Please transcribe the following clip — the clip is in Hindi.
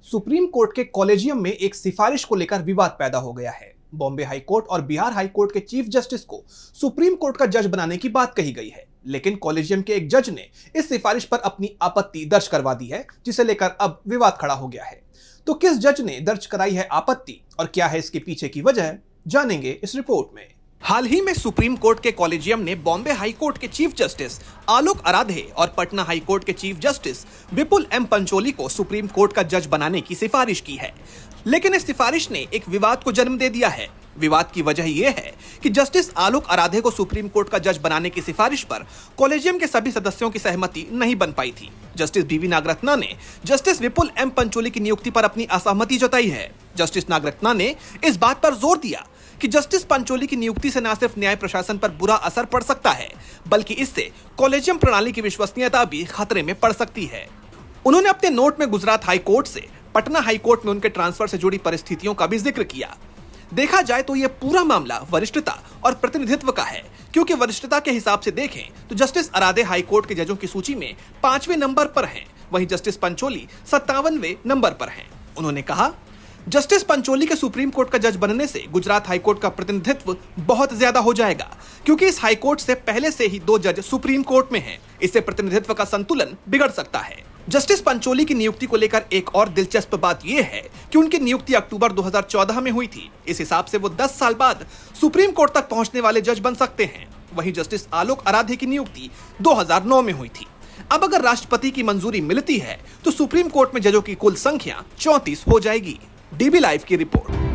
सुप्रीम कोर्ट के कॉलेजियम में एक सिफारिश को लेकर विवाद पैदा हो गया है। बॉम्बे हाई कोर्ट और बिहार हाई कोर्ट के चीफ जस्टिस को सुप्रीम कोर्ट का जज बनाने की बात कही गई है, लेकिन कॉलेजियम के एक जज ने इस सिफारिश पर अपनी आपत्ति दर्ज करवा दी है, जिसे लेकर अब विवाद खड़ा हो गया है। तो किस जज ने दर्ज कराई है आपत्ति और क्या है इसके पीछे की वजह, जानेंगे इस रिपोर्ट में। हाल ही में सुप्रीम कोर्ट के कॉलेजियम ने बॉम्बे हाई कोर्ट के चीफ जस्टिस आलोक आराधे और पटना हाई कोर्ट के चीफ जस्टिस विपुल एम पंचोली को सुप्रीम कोर्ट का जज बनाने की सिफारिश की है, लेकिन इस सिफारिश ने एक विवाद को जन्म दे दिया है। विवाद की वजह यह है कि जस्टिस आलोक आराधे को सुप्रीम कोर्ट का जज बनाने की सिफारिश पर कॉलेजियम के सभी सदस्यों की सहमति नहीं बन पाई थी। जस्टिस बीवी नागरत्ना ने जस्टिस विपुल एम पंचोली की नियुक्ति पर अपनी असहमति जताई है। जस्टिस नागरत्ना ने इस बात पर जोर दिया कि जस्टिस पंचोली की नियुक्ति से न सिर्फ न्याय प्रशासन पर बुरा असर पड़ सकता है, बल्कि इससे कॉलेजियम प्रणाली की विश्वसनीयता भी खतरे में पड़ सकती है। उन्होंने अपने नोट में गुजरात हाई कोर्ट से पटना हाई कोर्ट में उनके ट्रांसफर से जुड़ी परिस्थितियों का भी जिक्र किया। देखा जाए तो यह पूरा मामला वरिष्ठता और प्रतिनिधित्व का है, क्योंकि वरिष्ठता के हिसाब से देखें तो जस्टिस आराधे हाई कोर्ट के जजों की सूची में 5वें नंबर पर हैं, वहीं जस्टिस पंचोली 57वें नंबर पर हैं। उन्होंने कहा, जस्टिस पंचोली के सुप्रीम कोर्ट का जज बनने से गुजरात हाई कोर्ट का प्रतिनिधित्व बहुत ज्यादा हो जाएगा, क्योंकि इस हाई कोर्ट से पहले से ही 2 जज सुप्रीम कोर्ट में हैं। इससे प्रतिनिधित्व का संतुलन बिगड़ सकता है। जस्टिस पंचोली की नियुक्ति को लेकर एक और दिलचस्प बात यह है कि उनकी नियुक्ति अक्टूबर 2014 में हुई थी। इस हिसाब से वो 10 साल बाद सुप्रीम कोर्ट तक पहुंचने वाले जज बन सकते हैं। वहीं जस्टिस आलोक आराधे की नियुक्ति 2009 में हुई थी। अब अगर राष्ट्रपति की मंजूरी मिलती है तो सुप्रीम कोर्ट में जजों की कुल संख्या 34 हो जाएगी। डीबी लाइव की रिपोर्ट।